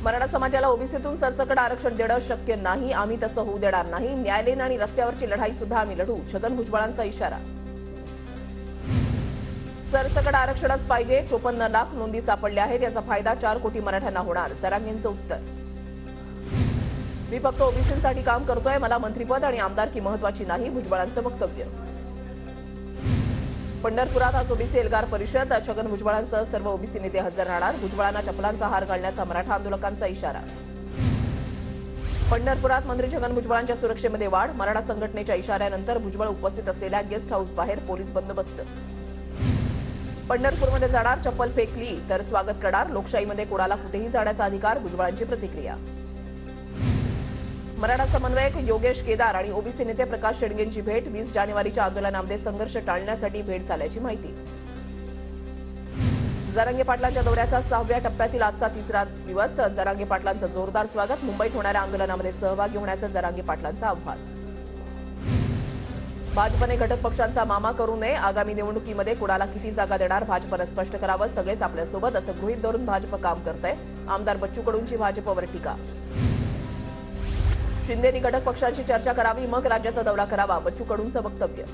मराठा समाजाला ओबीसीतून सरसकट आरक्षण देणं शक्य नाही. आम्ही तसं होऊ देणार नाही. न्यायालयीन आणि रस्त्यावरची लढाई सुद्धा आम्ही लढू. छगन भुजबळांचा इशारा. सरसकट आरक्षणच पाहिजे. 54 लाख नोंदी सापडल्या आहेत. याचा फायदा 4 कोटी मराठ्यांना होणार. जरांगेंचं उत्तर. मी फक्त ओबीसींसाठी काम करतोय. मला मंत्रिपद आणि आमदारकी महत्वाची नाही. भुजबळांचं वक्तव्य. पंढरपुरात आज ओबीसी एल्गार परिषद. छगन भुजबळांसह सर्व ओबीसी नेते हजर राहणार. भुजबळांना चपलांचा हार घालण्याचा मराठा आंदोलकांचा इशारा. पंढरपुरात मंत्री छगन भुजबळांच्या सुरक्षेमध्ये वाढ. मराठा संघटनेच्या इशाऱ्यानंतर भुजबळ उपस्थित असलेल्या गेस्ट हाऊस बाहेर पोलीस बंदोबस्त. पंढरपूरमध्ये जाणार, चप्पल फेकली तर स्वागत करणार. लोकशाहीमध्ये कोणाला कुठेही जाण्याचा अधिकार. भुजबळांची प्रतिक्रिया. मराठा समन्वयक योगेश केदार आणि ओबीसी नेते प्रकाश शेडगेंची भेट. 20 जानेवारीच्या आंदोलनामध्ये संघर्ष टाळण्यासाठी भेट झाल्याची माहिती. जरांगे पाटलांच्या दौऱ्याचा 6व्या टप्प्यातील आजचा तिसरा दिवस. जरांगे पाटलांचं जोरदार स्वागत. मुंबईत होणाऱ्या आंदोलनामध्ये सहभागी होण्याचं जरांगे पाटलांचं आव्हान. भाजपने घटक पक्षांचा मामा करू नये. आगामी निवडणुकीमध्ये कोणाला किती जागा देणार भाजपनं स्पष्ट करावं. सगळेच आपल्यासोबत असं गृहीत धरून भाजप काम करतंय. आमदार बच्चू कडूंची भाजपवर टीका. शिंदेनी घटक पक्षांची चर्चा करावी, मग राज्याचा दौरा करावा. बच्चू कडूंचं वक्तव्य.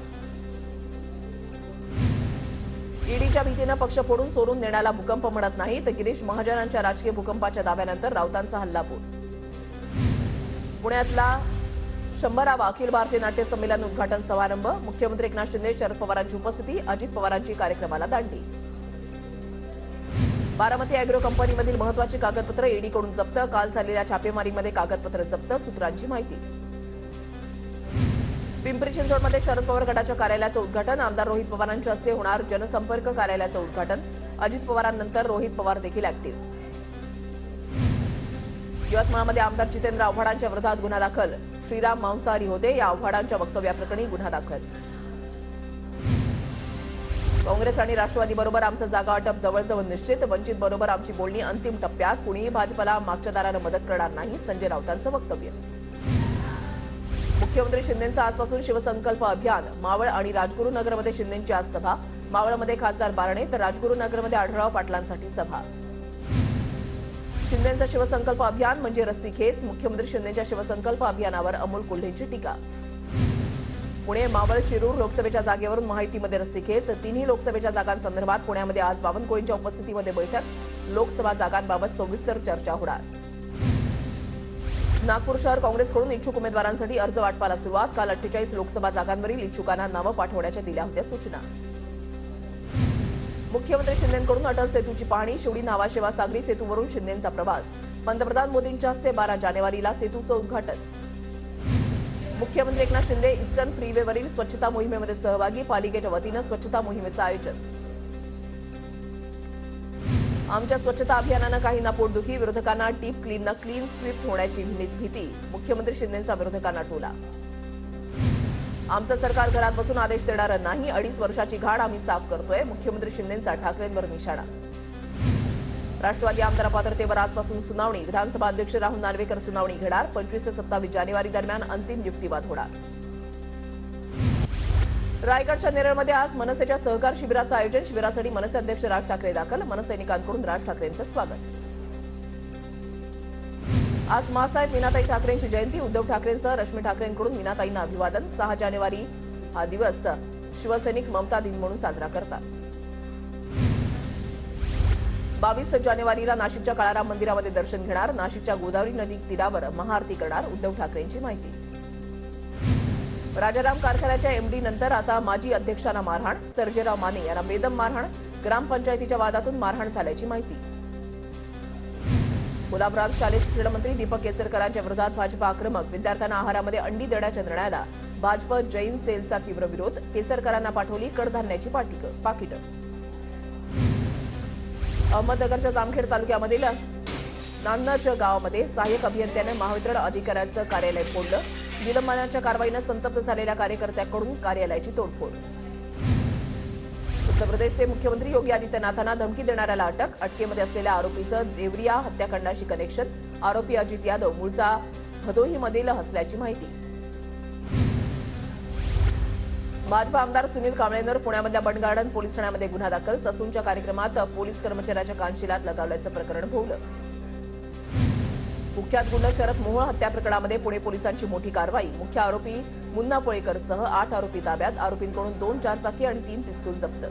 ईडीच्या भीतीनं पक्ष फोडून चोरून नेण्याला भूकंप म्हणत नाही. तर गिरीश महाजनांच्या राजकीय भूकंपाच्या दाव्यानंतर राऊतांचा हल्लाबोल. पुण्यातला 100वा अखिल भारतीय नाट्य संमेलन उद्घाटन समारंभ. मुख्यमंत्री एकनाथ शिंदे, शरद पवारांची उपस्थिती. अजित पवारांची कार्यक्रमाला दांडी. बारामती अॅग्रो कंपनीमधील महत्वाची कागदपत्र ईडीकडून जप्त. काल झालेल्या छापेमारीमध्ये कागदपत्र जप्त. सूत्रांची माहिती. पिंपरी चिंचवडमध्ये शरद पवार गटाच्या कार्यालयाचं उद्घाटन. आमदार रोहित पवारांच्या हस्ते होणार जनसंपर्क कार्यालयाचं उद्घाटन. अजित पवारांनंतर रोहित पवार देखील ऍक्टिव्ह. यवतमाळमध्ये आमदार जितेंद्र आव्हाडांच्या विरोधात गुन्हा दाखल. श्रीराम मांसाहारी होते या आव्हाडांच्या वक्तव्याप्रकरणी गुन्हा दाखल. काँग्रेस आणि राष्ट्रवादी बरोबर आमचं जागा वाटप जवळजवळ निश्चित. वंचित बरोबर आमची बोलणी अंतिम टप्प्यात. कुणीही भाजपला मागच्या दारानं मदत करणार नाही. संजय राऊतांचं वक्तव्य. मुख्यमंत्री शिंदेंचं आजपासून शिवसंकल्प अभियान. मावळ आणि राजगुरुनगरमध्ये शिंदेंची आज सभा. मावळमध्ये खासदार बारणे तर राजगुरुनगरमध्ये आढळराव पाटलांसाठी सभा. शिंदेंचं शिवसंकल्प अभियान म्हणजे रस्सीखेच. मुख्यमंत्री शिंदेंच्या शिवसंकल्प अभियानावर अमोल कोल्हेंची टीका. पुणे, मावळ, शिरूर लोकसभेच्या जागेवरून महायुतीमध्ये रस्सीखेच. तिन्ही लोकसभेच्या जागांसंदर्भात पुण्यामध्ये आज बावनकुळेंच्या उपस्थितीमध्ये बैठक. लोकसभा जागांबाबत सविस्तर चर्चा होणार. नागपूर शहर काँग्रेसकडून इच्छुक उमेदवारांसाठी अर्ज वाटपाला सुरुवात. काल 48 लोकसभा जागांवरील इच्छुकांना नावं पाठवण्याच्या दिल्या होत्या सूचना. मुख्यमंत्री शिंदेंकडून अटल सेतूची पाहणी. शिवडी नावाशेवा सागरी सेतूवरून शिंदेंचा प्रवास. पंतप्रधान मोदींच्या हस्ते 12 जानेवारीला सेतूचं उद्घाटन. मुख्यमंत्री एकनाथ शिंदे ईस्टर्न फ्रीवेवरील स्वच्छता मोहिमेमध्ये सहभागी. पालिकेच्या वतीनं स्वच्छता मोहिमेचं आयोजन. आमच्या स्वच्छता अभियानानं काहींना पोटदुखी. विरोधकांना डीप क्लीननं क्लीन स्वीप होण्याची भीती. मुख्यमंत्री शिंदेंचा विरोधकांना टोला. आमचं सरकार घरात बसून आदेश देणारं नाही. 2.5 वर्षाची घाण आम्ही साफ करतोय. मुख्यमंत्री शिंदेंचा ठाकरेंवर निशाणा. राष्ट्रवादी आमदार पात्रतेवर आजपासून सुनावणी. विधानसभा अध्यक्ष राहुल नार्वेकर सुनावणी घेणार. 25 ते 27 जानेवारी दरम्यान अंतिम युक्तिवाद होणार. रायगडच्या नेरळमध्ये आज मनसेच्या सहकार शिबिराचं आयोजन. शिबिरासाठी मनसे अध्यक्ष राज ठाकरे दाखल. मनसैनिकांकडून राज ठाकरेंचं स्वागत. आज मासाहेब मीनाताई ठाकरेंची जयंती. उद्धव ठाकरेंसह रश्मी ठाकरेंकडून मीनाताईंना अभिवादन. 6 जानेवारी हा दिवस शिवसैनिक ममता दिन म्हणून साजरा करतात. 22 जानेवारीला नाशिकच्या काळाराम मंदिरामध्ये दर्शन घेणार. नाशिकच्या गोदावरी नदी तीरावर महाआरती करणार. उद्धव ठाकरेंची माहिती. राजाराम कारखान्याच्या एमडी नंतर आता माजी अध्यक्षांना मारहाण. सर्जेराव माने यांना बेदम मारहाण. ग्रामपंचायतीच्या वादातून मारहाण झाल्याची माहिती. कोल्हापुरात शालेय शिक्षण मंत्री दीपक केसरकरांच्या विरोधात भाजप आक्रमक. विद्यार्थ्यांना आहारामध्ये अंडी देण्याच्या निर्णयाला भाजप जैन सेलचा तीव्र विरोध. केसरकरांना पाठवली कडधान्याची पाकिटं. अहमदनगरच्या जामखेड तालुक्यामधील नान्नज गावामध्ये सहाय्यक अभियंत्याने महावितरण अधिकाऱ्याचं कार्यालय फोडलं. विलंबाच्या कारवाईनं संतप्त झालेल्या कार्यकर्त्यांकडून कार्यालयाची तोडफोड. उत्तर प्रदेशचे मुख्यमंत्री योगी आदित्यनाथांना धमकी देणाऱ्याला अटक. अटकेमध्ये असलेल्या आरोपीचं देवरिया हत्याकांडाशी कनेक्शन. आरोपी अजित यादव मूळचा भदोहीमधील असल्याची माहिती. भाजपा आमदार सुनील कांबळेंवर पुण्यामधल्या बंड गार्डन पोलीस ठाण्यामध्ये गुन्हा दाखल. ससूनच्या कार्यक्रमात पोलीस कर्मचाऱ्याच्या कानशिलात लगावल्याचं प्रकरण भोवलं. कुख्यात गुंड शरद मोहोळ हत्या प्रकरणामध्ये पुणे पोलिसांची मोठी कारवाई। मुख्य आरोपी मुन्ना पोळेकरसह 8 आरोपी ताब्यात। आरोपींकडून 2 चारचाकी आणि 3 पिस्तूल जप्त।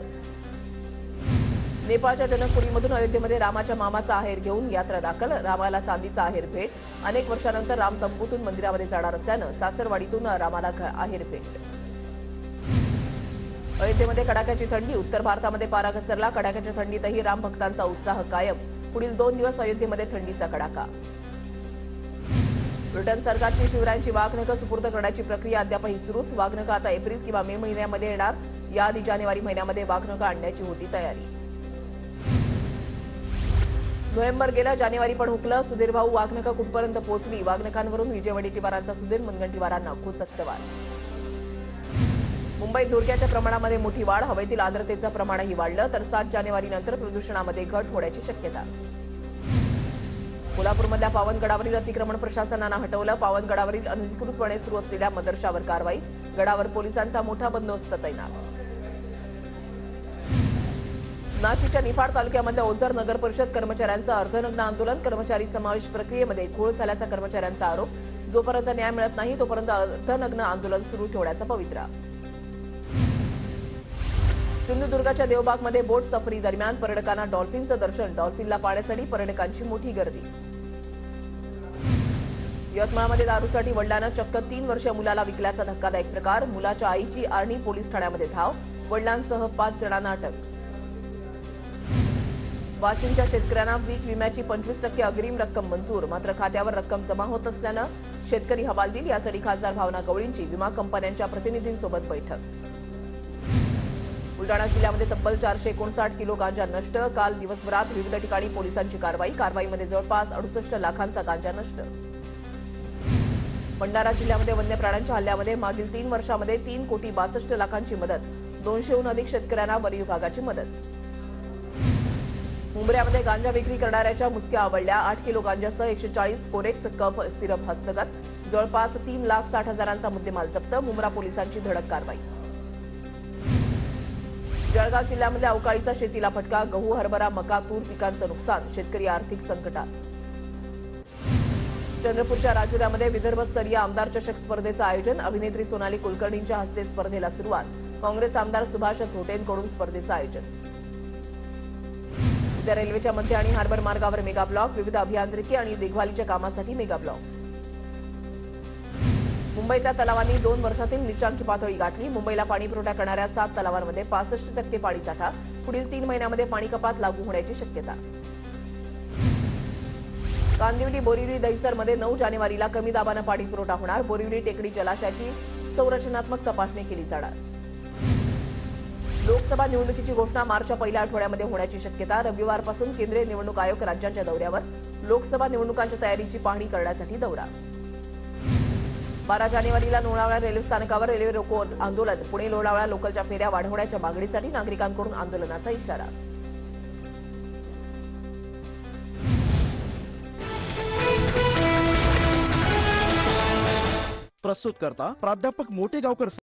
नेपाळच्या जनकपुरीमधून अयोध्येमध्ये रामाच्या मामाचा आहेर घेऊन यात्रा दाखल। रामाला चांदीचा आहेर भेट। अनेक वर्षानंतर राम तंबूतून मंदिरामध्ये जाणार असल्यानं सासरवाडीतून रामाला आहेर भेट। अयोध्येमध्ये कडाक्याची थंडी। उत्तर भारतामध्ये पारा घसरला। कडाक्याच्या थंडीतही राम भक्तांचा उत्साह कायम। पुढील 2 दिवस अयोध्येमध्ये थंडीचा कडाका। ब्रिटन सरकारची शिवरायांची वाघनखं सुपूर्द करण्याची प्रक्रिया अद्यापही सुरूच। वाघनखं आता एप्रिल किंवा मे महिन्यामध्ये येणार। याआधी जानेवारी महिन्यामध्ये वाघनखं आणण्याची होती तयारी। नोव्हेंबर गेला, जानेवारी पण हुकलं। सुधीर भाऊ वाघनखं कुठपर्यंत पोहोचली? वाघनखांवरून विजय वडेट्टीवारांचा सुधीर मुनगंटीवारांना खोचक सवाल। मुंबईत धुरक्याच्या प्रमाणामध्ये मोठी वाढ। हवेतील आर्द्रतेचं प्रमाणही वाढलं तर 7 जानेवारीनंतर प्रदूषणामध्ये घट होण्याची शक्यता। कोल्हापूरमधल्या पावनगडावरील अतिक्रमण प्रशासनानं हटवलं। पावनगडावरील अनधिकृतपणे सुरू असलेल्या मदरशावर कारवाई। गडावर पोलिसांचा मोठा बंदोबस्त तैनात। नाशिकच्या निफाड तालुक्यामधल्या ओझर नगर परिषद कर्मचाऱ्यांचं अर्धनग्न आंदोलन। कर्मचारी समावेश प्रक्रियेमध्ये घोळ झाल्याचा कर्मचाऱ्यांचा आरोप। जोपर्यंत न्याय मिळत नाही तोपर्यंत अर्धनग्न आंदोलन सुरू ठेवण्याचा पवित्रा। सिंधुदुर्गाच्या देवबागमध्ये बोट सफरी दरम्यान पर्यटकांना डॉल्फिनचं दर्शन। डॉल्फिनला पाहण्यासाठी पर्यटकांची मोठी गर्दी। यवतमाळमध्ये दारूसाठी वडिलांनं चक्क 3 वर्षीय मुलाला विकल्याचा धक्कादायक प्रकार। मुलाच्या आईची आर्णी पोलीस ठाण्यामध्ये धाव। वडिलांसह 5 जणांना अटक। वाशिमच्या शेतकऱ्यांना पीक विम्याची 25% अग्रिम रक्कम मंजूर। मात्र खात्यावर रक्कम जमा होत असल्यानं शेतकरी हवालदिल। यासाठी खासदार भावना गवळींची विमा कंपन्यांच्या प्रतिनिधींसोबत बैठक। बुलडाणा जिल्ह्यामध्ये तब्बल 459 किलो गांजा नष्ट। काल दिवसभरात विविध ठिकाणी पोलिसांची कारवाई। कारवाईमध्ये जवळपास 68 लाखांचा गांजा नष्ट। भंडारा जिल्ह्यामध्ये वन्य प्राण्यांच्या हल्ल्यामध्ये मागील 3 वर्षांमध्ये 3,62 लाखांची मदत। 200हून अधिक शेतकऱ्यांना वन विभागाची मदत। मुंबऱ्यामध्ये गांजा विक्री करणाऱ्याच्या मुसक्या आवळल्या। 8 किलो गांजासह 140 कोरेक्स कप सिरप हस्तगत। जवळपास 3,60,000चा मुद्देमाल जप्त। मुंब्रा पोलिसांची धडक कारवाई। जळगाव जिल्ह्यामध्ये अवकाळीचा शेतीला फटका। गहू, हरभरा, मका, तूर पिकांचं नुकसान। शेतकरी आर्थिक संकटात। चंद्रपूरच्या राजुऱ्यामध्ये विदर्भस्तरीय आमदार चषक स्पर्धेचं आयोजन। अभिनेत्री सोनाली कुलकर्णींच्या हस्ते स्पर्धेला सुरुवात। काँग्रेस आमदार सुभाष धोटेंकडून स्पर्धेचं आयोजन। उद्या रेल्वेच्या मध्य आणि हार्बर मार्गावर मेगा ब्लॉक। विविध अभियांत्रिकी आणि देखभालीच्या कामासाठी मेगा ब्लॉक। मुंबईतल्या तलावांनी 2 वर्षातील नीचांकी पातळी गाठली। मुंबईला पाणीपुरवठा करणाऱ्या 7 तलावांमध्ये 65% पाणीसाठा। पुढील 3 महिन्यांमध्ये पाणी कपात लागू होण्याची शक्यता। कांदिवली, बोरिवली, दहिसरमध्ये 9 जानेवारीला कमी दाबानं पाणीपुरवठा होणार। बोरिवली टेकडी जलाशयाची संरचनात्मक तपासणी केली जाणार। लोकसभा निवडणुकीची घोषणा मार्चच्या पहिल्या आठवड्यामध्ये होण्याची शक्यता। रविवारपासून केंद्रीय निवडणूक आयोग राज्यांच्या दौऱ्यावर। लोकसभा निवडणुकांच्या तयारीची पाहणी करण्यासाठी दौरा। 12 जानेवारीला लोणावळा रेल्वे स्थानकावर रेल्वे रोको आंदोलन। पुणे लोणावळा लोकलच्या फेऱ्या वाढवण्याच्या मागणीसाठी नागरिकांकडून आंदोलनाचा इशारा। प्रस्तुत करता प्राध्यापक मोठेगावकर।